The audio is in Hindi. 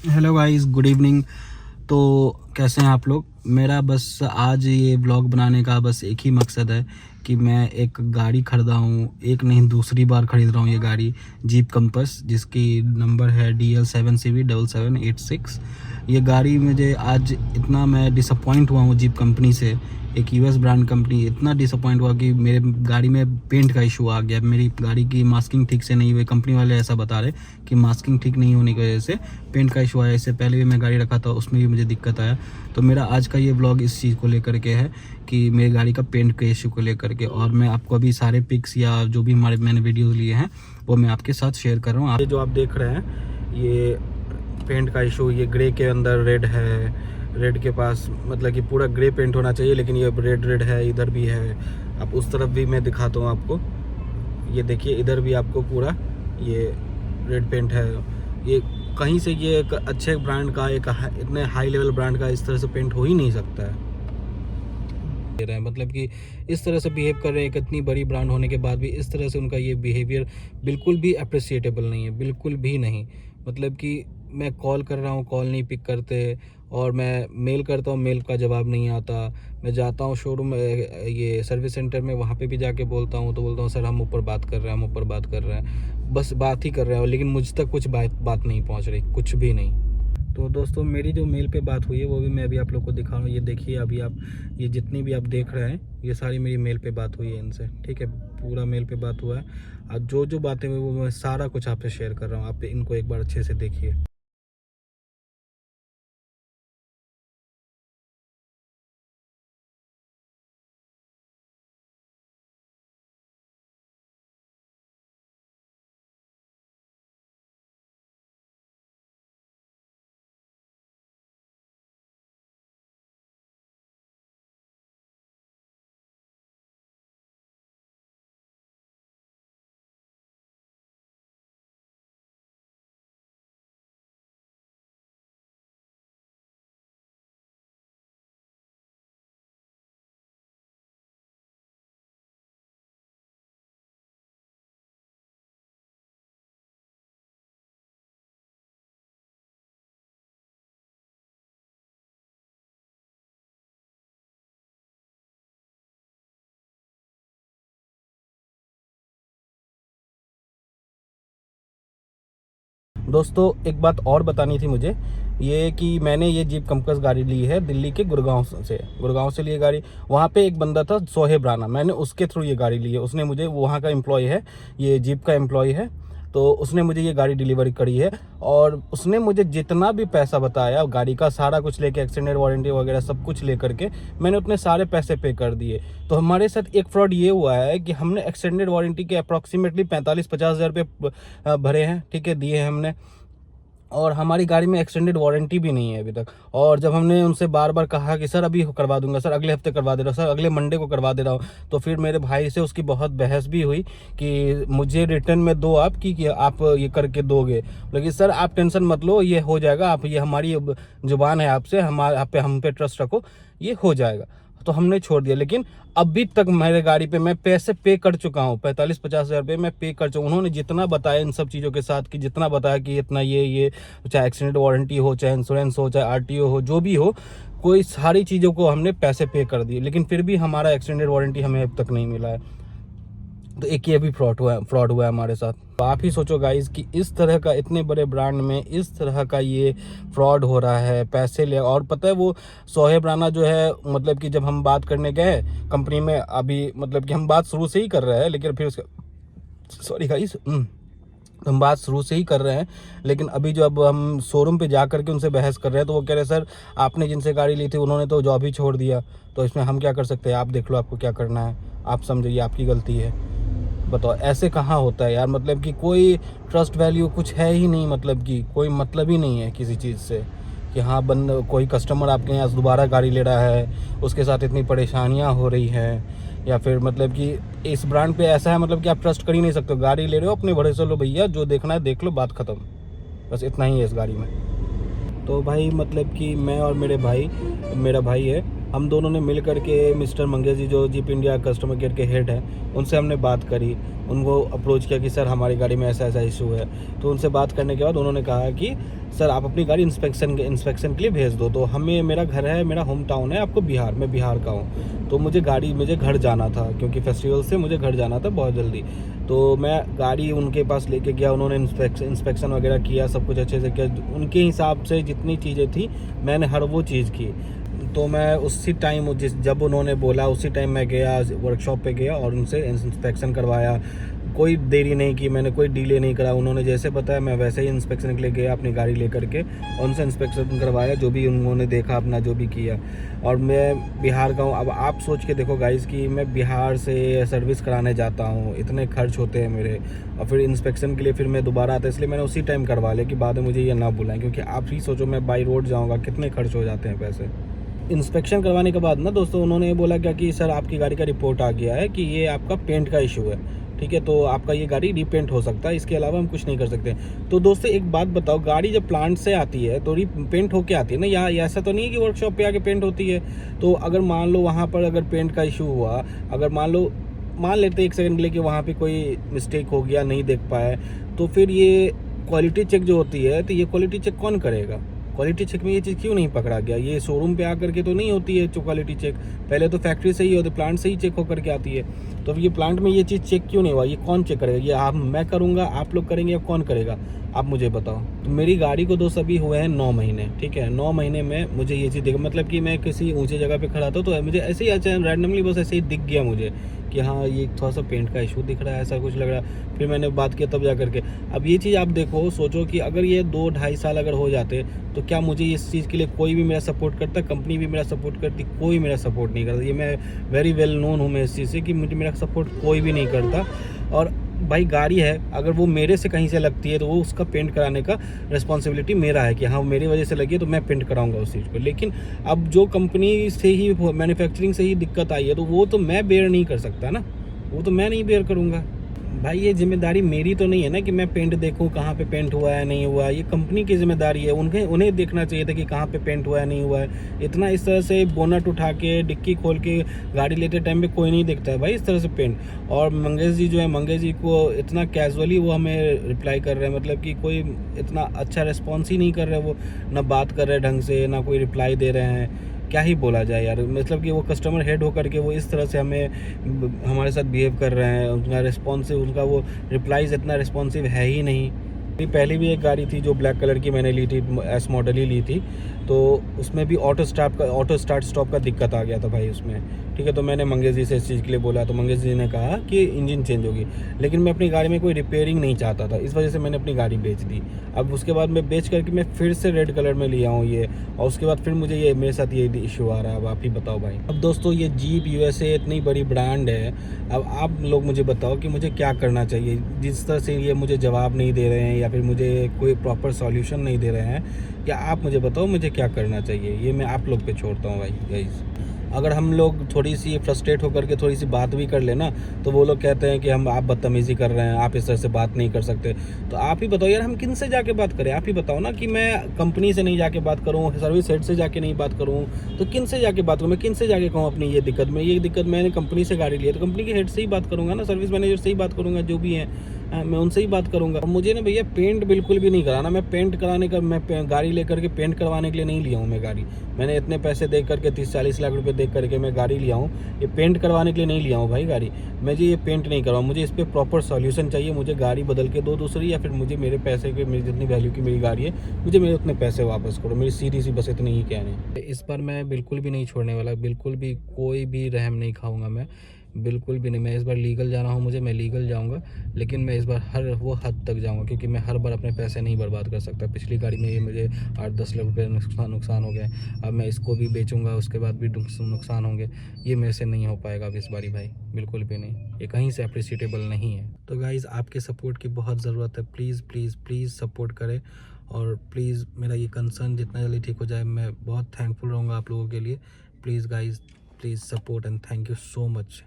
Hello guys, good evening. तो कैसे हैं आप लोग? मेरा बस आज ये व्लॉग बनाने का बस एक ही मकसद है कि मैं एक गाड़ी ख़रीदा हूँ। एक नहीं, दूसरी बार ख़रीद रहा हूँ ये गाड़ी, जीप कंपस, जिसकी नंबर है DL7CV7786। ये गाड़ी मुझे आज इतना मैं डिसअपॉइंट हुआ हूँ जीप कंपनी से। एक यूएस ब्रांड कंपनी, इतना डिसअपॉइंट हुआ कि मेरे गाड़ी में पेंट का इशू आ गया। मेरी गाड़ी की मास्किंग ठीक से नहीं हुई। कंपनी वाले ऐसा बता रहे कि मास्किंग ठीक नहीं होने की वजह से पेंट का इशू आया। इससे पहले भी मैं गाड़ी रखा था, उसमें भी मुझे दिक्कत आया। तो मेरा आज का ये व्लॉग इस चीज़ को लेकर के है कि मेरी गाड़ी का पेंट के इशू को लेकर के, और मैं आपको अभी सारे पिक्स या जो भी मैंने वीडियोज़ लिए हैं वो मैं आपके साथ शेयर कर रहा हूँ। ये जो आप देख रहे हैं ये पेंट का इशू, ये ग्रे के अंदर रेड है, रेड के पास मतलब कि पूरा ग्रे पेंट होना चाहिए, लेकिन ये रेड है, इधर भी है। अब उस तरफ भी मैं दिखाता हूँ आपको, ये देखिए इधर भी आपको पूरा ये रेड पेंट है। ये कहीं से ये एक अच्छे ब्रांड का, एक इतने हाई लेवल ब्रांड का इस तरह से पेंट हो ही नहीं सकता है। मतलब कि इस तरह से बिहेव कर रहे हैं, इतनी बड़ी ब्रांड होने के बाद भी इस तरह से उनका ये बिहेवियर बिल्कुल भी अप्रिसिएटेबल नहीं है, बिल्कुल भी नहीं। मतलब कि मैं कॉल कर रहा हूँ, कॉल नहीं पिक करते, और मैं मेल करता हूँ, मेल का जवाब नहीं आता। मैं जाता हूँ शोरूम, ये सर्विस सेंटर में, वहाँ पे भी जाके बोलता हूँ तो बोलता हूँ सर हम ऊपर बात कर रहे हैं, हम ऊपर बात कर रहे हैं, बस बात ही कर रहे हैं, लेकिन मुझ तक कुछ बात नहीं पहुँच रही, कुछ भी नहीं। तो दोस्तों, मेरी जो मेल पे बात हुई है वो भी मैं अभी आप लोग को दिखा रहा हूँ। ये देखिए, अभी आप ये जितनी भी आप देख रहे हैं ये सारी मेरी मेल पे बात हुई है इनसे, ठीक है। पूरा मेल पे बात हुआ है, और जो जो बातें हुई वो मैं सारा कुछ आपसे शेयर कर रहा हूँ। आप इनको एक बार अच्छे से देखिए। दोस्तों, एक बात और बतानी थी मुझे, ये कि मैंने ये जीप कंपस गाड़ी ली है दिल्ली के गुड़गांव से लिए गाड़ी। वहाँ पे एक बंदा था सोहेब राना, मैंने उसके थ्रू ये गाड़ी ली है। उसने मुझे, वहाँ का एम्प्लॉय है, ये जीप का एम्प्लॉय है, तो उसने मुझे ये गाड़ी डिलीवरी करी है। और उसने मुझे जितना भी पैसा बताया गाड़ी का, सारा कुछ लेके, एक्सटेंडेड वारंटी वगैरह सब कुछ लेकर के, मैंने उतने सारे पैसे पे कर दिए। तो हमारे साथ एक फ्रॉड ये हुआ है कि हमने एक्सटेंडेड वारंटी के अप्रॉक्सीमेटली 45-50 हज़ार रुपये भरे हैं, ठीक है, दिए हैं हमने। और हमारी गाड़ी में एक्सटेंडेड वारंटी भी नहीं है अभी तक। और जब हमने उनसे बार बार कहा कि सर अभी करवा दूंगा, सर अगले हफ्ते करवा दे रहा हूँ, सर अगले मंडे को करवा दे रहा हूँ, तो फिर मेरे भाई से उसकी बहुत बहस भी हुई कि मुझे रिटर्न में दो आप, कि आप ये करके दोगे। लेकिन सर आप टेंशन मत लो, ये हो जाएगा, आप ये हमारी जुबान है आपसे, हम पे ट्रस्ट रखो, ये हो जाएगा। तो हमने छोड़ दिया। लेकिन अभी तक मेरे गाड़ी पे मैं पैसे पे कर चुका हूँ, 45-50 हज़ार रुपये मैं पे कर चुका हूँ। उन्होंने जितना बताया इन सब चीज़ों के साथ, कि जितना बताया कि इतना ये चाहे एक्सीडेंट वारंटी हो, चाहे इंश्योरेंस हो, चाहे आरटीओ हो, जो भी हो, कोई सारी चीज़ों को हमने पैसे पे कर दिए, लेकिन फिर भी हमारा एक्सटेंडेड वारंटी हमें अब तक नहीं मिला है। तो एक ये भी फ्रॉड हुआ है हमारे साथ। तो आप ही सोचो गाइज कि इस तरह का, इतने बड़े ब्रांड में इस तरह का ये फ्रॉड हो रहा है, पैसे ले। और पता है वो सोहेब राना जो है, मतलब कि जब हम बात करने गए कंपनी में, अभी मतलब कि हम बात शुरू से ही कर रहे हैं, लेकिन फिर उसका, सॉरी गाइज, हम बात शुरू से ही कर रहे हैं, लेकिन अभी जो अब हम शोरूम पे जा करके उनसे बहस कर रहे हैं, तो वो कह रहे हैं सर आपने जिनसे गाड़ी ली थी उन्होंने तो जॉब ही छोड़ दिया, तो इसमें हम क्या कर सकते हैं, आप देख लो आपको क्या करना है, आप समझिए आपकी गलती है। बताओ, ऐसे कहाँ होता है यार? मतलब कि कोई ट्रस्ट वैल्यू कुछ है ही नहीं, मतलब कि कोई मतलब ही नहीं है किसी चीज़ से, कि हाँ कोई कस्टमर आपके यहाँ दोबारा गाड़ी ले रहा है, उसके साथ इतनी परेशानियाँ हो रही हैं, या फिर मतलब कि इस ब्रांड पे ऐसा है, मतलब कि आप ट्रस्ट कर ही नहीं सकते। गाड़ी ले रहे हो, अपने भरोसे लो भैया, जो देखना है देख लो, बात ख़त्म। बस इतना ही है इस गाड़ी में। तो भाई मतलब कि मैं और मेरा भाई है, हम दोनों ने मिल करके मिस्टर मंगेश जी जो जीप इंडिया कस्टमर केयर के हेड हैं उनसे हमने बात करी, उनको अप्रोच किया कि सर हमारी गाड़ी में ऐसा ऐसा इशू है। तो उनसे बात करने के बाद उन्होंने कहा कि सर आप अपनी गाड़ी इंस्पेक्शन के लिए भेज दो। तो हमें, मेरा घर है, मेरा होम टाउन है आपको बिहार, मैं बिहार का हूँ। तो मुझे घर जाना था क्योंकि फेस्टिवल से मुझे घर जाना था बहुत जल्दी। तो मैं गाड़ी उनके पास लेके गया, उन्होंने इंस्पेक्शन वगैरह किया, सब कुछ अच्छे से किया। उनके हिसाब से जितनी चीज़ें थी मैंने हर वो चीज़ की। तो मैं उसी टाइम जब उन्होंने बोला उसी टाइम मैं गया, वर्कशॉप पे गया और उनसे इंस्पेक्शन करवाया। कोई देरी नहीं की मैंने, कोई डिले नहीं करा। उन्होंने जैसे बताया मैं वैसे ही इंस्पेक्शन के लिए गया अपनी गाड़ी लेकर के, और उनसे इंस्पेक्शन करवाया, जो भी उन्होंने देखा अपना जो भी किया। और मैं बिहार का हूँ। अब आप सोच के देखो गाइस कि मैं बिहार से सर्विस कराने जाता हूँ, इतने खर्च होते हैं मेरे, और फिर इंस्पेक्शन के लिए फिर मैं दोबारा आता, इसलिए मैंने उसी टाइम करवा लिया कि बाद में मुझे ये ना बुलाएं। क्योंकि आप ही सोचो मैं बाई रोड जाऊँगा, कितने खर्च हो जाते हैं पैसे। इंस्पेक्शन करवाने के बाद ना दोस्तों उन्होंने ये बोला क्या कि सर आपकी गाड़ी का रिपोर्ट आ गया है कि ये आपका पेंट का इशू है, ठीक है, तो आपका ये गाड़ी रीपेंट हो सकता है, इसके अलावा हम कुछ नहीं कर सकते। तो दोस्तों एक बात बताओ, गाड़ी जब प्लांट से आती है तो रीपेंट होके आती है ना, या ऐसा तो नहीं है कि वर्कशॉप पे आके पेंट होती है। तो अगर मान लो वहाँ पर अगर पेंट का इशू हुआ, अगर मान लेते एक सेकंड के लिए कि वहाँ पे कोई मिस्टेक हो गया, नहीं देख पाए, तो फिर ये क्वालिटी चेक जो होती है, तो ये क्वालिटी चेक कौन करेगा? क्वालिटी चेक में ये चीज़ क्यों नहीं पकड़ा गया? ये शोरूम पे आकर के तो नहीं होती है जो क्वालिटी चेक, पहले तो फैक्ट्री से ही होती, प्लांट से ही चेक होकर के आती है। तो ये प्लांट में ये चीज़ चेक क्यों नहीं हुआ? ये कौन चेक करेगा? ये मैं करूँगा, आप लोग करेंगे, या कौन करेगा? आप मुझे बताओ। तो मेरी गाड़ी को दोस्त अभी हुए हैं 9 महीने, ठीक है, 9 महीने में मुझे ये चीज़ देखा, मतलब कि मैं किसी ऊँची जगह पे खड़ा था तो मुझे ऐसे ही अचानक रैंडमली बस ऐसे ही दिख गया मुझे कि हाँ ये थोड़ा सा पेंट का इशू दिख रहा है, ऐसा कुछ लग रहा है। फिर मैंने बात किया तब जा करके। अब ये चीज़ आप देखो, सोचो कि अगर ये 2-2.5 साल अगर हो जाते तो क्या मुझे इस चीज़ के लिए कोई भी मेरा सपोर्ट करता, कंपनी भी मेरा सपोर्ट करती? कोई मेरा सपोर्ट नहीं करता। ये मैं वेरी वेल नोन हूँ मैं इस चीज़ से कि मुझे मेरा सपोर्ट कोई भी नहीं करता। और भाई गाड़ी है, अगर वो मेरे से कहीं से लगती है तो वो उसका पेंट कराने का रिस्पॉन्सिबिलिटी मेरा है कि हाँ मेरी वजह से लगी है तो मैं पेंट कराऊंगा उस चीज़ को। लेकिन अब जो कंपनी से ही, मैन्युफैक्चरिंग से ही दिक्कत आई है तो वो तो मैं बेयर नहीं कर सकता ना, वो तो मैं नहीं बेयर करूँगा। भाई ये जिम्मेदारी मेरी तो नहीं है ना कि मैं पेंट देखूं कहाँ पे पेंट हुआ है नहीं हुआ है, ये कंपनी की जिम्मेदारी है। उन्हें देखना चाहिए था कि कहाँ पे पेंट हुआ है नहीं हुआ है। इतना इस तरह से बोनट उठा के डिक्की खोल के गाड़ी लेते टाइम पे कोई नहीं देखता है भाई इस तरह से पेंट। और मंगेश जी जो है, मंगेश जी को इतना कैजुअली वो हमें रिप्लाई कर रहे हैं, मतलब कि कोई इतना अच्छा रिस्पॉन्स ही नहीं कर रहे, वो ना बात कर रहे ढंग से, ना कोई रिप्लाई दे रहे हैं। क्या ही बोला जाए यार, मतलब कि वो कस्टमर हेड होकर के वो इस तरह से हमारे साथ बिहेव कर रहे हैं। उनका रिस्पॉन्सिव, उनका वो रिप्लाईज इतना रिस्पॉन्सिव है ही नहीं। पहले भी एक गाड़ी थी जो ब्लैक कलर की मैंने ली थी, एस मॉडल ही ली थी, तो उसमें भी ऑटो स्टार्ट स्टॉप का दिक्कत आ गया था भाई उसमें, ठीक है। तो मैंने मंगेश जी से इस चीज़ के लिए बोला तो मंगेश जी ने कहा कि इंजन चेंज होगी, लेकिन मैं अपनी गाड़ी में कोई रिपेयरिंग नहीं चाहता था, इस वजह से मैंने अपनी गाड़ी बेच दी। अब उसके बाद मैं बेच करके मैं फिर से रेड कलर में लिया हूँ ये, और उसके बाद फिर मुझे ये मेरे साथ ये इशू आ रहा है। अब आप ही बताओ भाई। अब दोस्तों ये जीप यूएसए इतनी बड़ी ब्रांड है, अब आप लोग मुझे बताओ कि मुझे क्या करना चाहिए। जिस तरह से ये मुझे जवाब नहीं दे रहे हैं या फिर मुझे कोई प्रॉपर सॉल्यूशन नहीं दे रहे हैं, या आप मुझे बताओ मुझे क्या करना चाहिए। ये मैं आप लोग पे छोड़ता हूँ भाई गाइस। अगर हम लोग थोड़ी सी फ्रस्ट्रेट होकर के थोड़ी सी बात भी कर लेना तो वो लोग कहते हैं कि आप बदतमीज़ी कर रहे हैं, आप इस तरह से बात नहीं कर सकते। तो आप ही बताओ यार, हम किन से जाके बात करें? आप ही बताओ ना कि मैं कंपनी से नहीं जाके बात करूँ, सर्विस हेड से जाके नहीं बात करूँ, तो किन से जाके बात करूँ? मैं किन से जाके कहूँ अपनी ये दिक्कत मैंने कंपनी से गाड़ी ली है तो कंपनी के हेड से ही बात करूँगा ना, सर्विस मैनेजर से ही बात करूँगा, जो भी है मैं उनसे ही बात करूँगा। और मुझे ना भैया पेंट बिल्कुल भी नहीं कराना। मैं पेंट कराने का, मैं गाड़ी लेकर के पेंट करवाने के लिए नहीं लिया हूँ मैं गाड़ी। मैंने इतने पैसे दे करके 30-40 लाख रुपए दे करके मैं गाड़ी लिया हूँ, ये पेंट करवाने के लिए नहीं लिया हूँ भाई गाड़ी। मैं जी ये पेंट नहीं करवाऊँ, मुझे इस पर प्रॉपर सॉल्यूशन चाहिए। मुझे गाड़ी बदल के दो दूसरी, या फिर मुझे मेरे पैसे के, मेरी जितनी वैल्यू की मेरी गाड़ी है, मुझे मेरे उतने पैसे वापस करो। मेरी सीधी सी बस इतनी ही कहने। इस बार मैं बिल्कुल भी नहीं छोड़ने वाला, बिल्कुल भी कोई भी रहम नहीं खाऊंगा मैं, बिल्कुल भी नहीं। मैं इस बार लीगल जाना हो मुझे, मैं लीगल जाऊंगा, लेकिन मैं इस बार हर वो हद तक जाऊंगा, क्योंकि मैं हर बार अपने पैसे नहीं बर्बाद कर सकता। पिछली गाड़ी में ये मुझे 8-10 लाख रुपये नुकसान हो गए, अब मैं इसको भी बेचूंगा, उसके बाद भी नुकसान होंगे। ये मेरे से नहीं हो पाएगा अब इस बारी भाई, बिल्कुल भी नहीं। ये कहीं से अप्रिशिएटेबल नहीं है। तो गाइज़ आपके सपोर्ट की बहुत ज़रूरत है, प्लीज़ प्लीज़ प्लीज़ सपोर्ट करें। और प्लीज़ मेरा ये कंसर्न जितना जल्दी ठीक हो जाए, मैं बहुत थैंकफुल रहूँगा आप लोगों के लिए। Please guys, please support and thank you so much.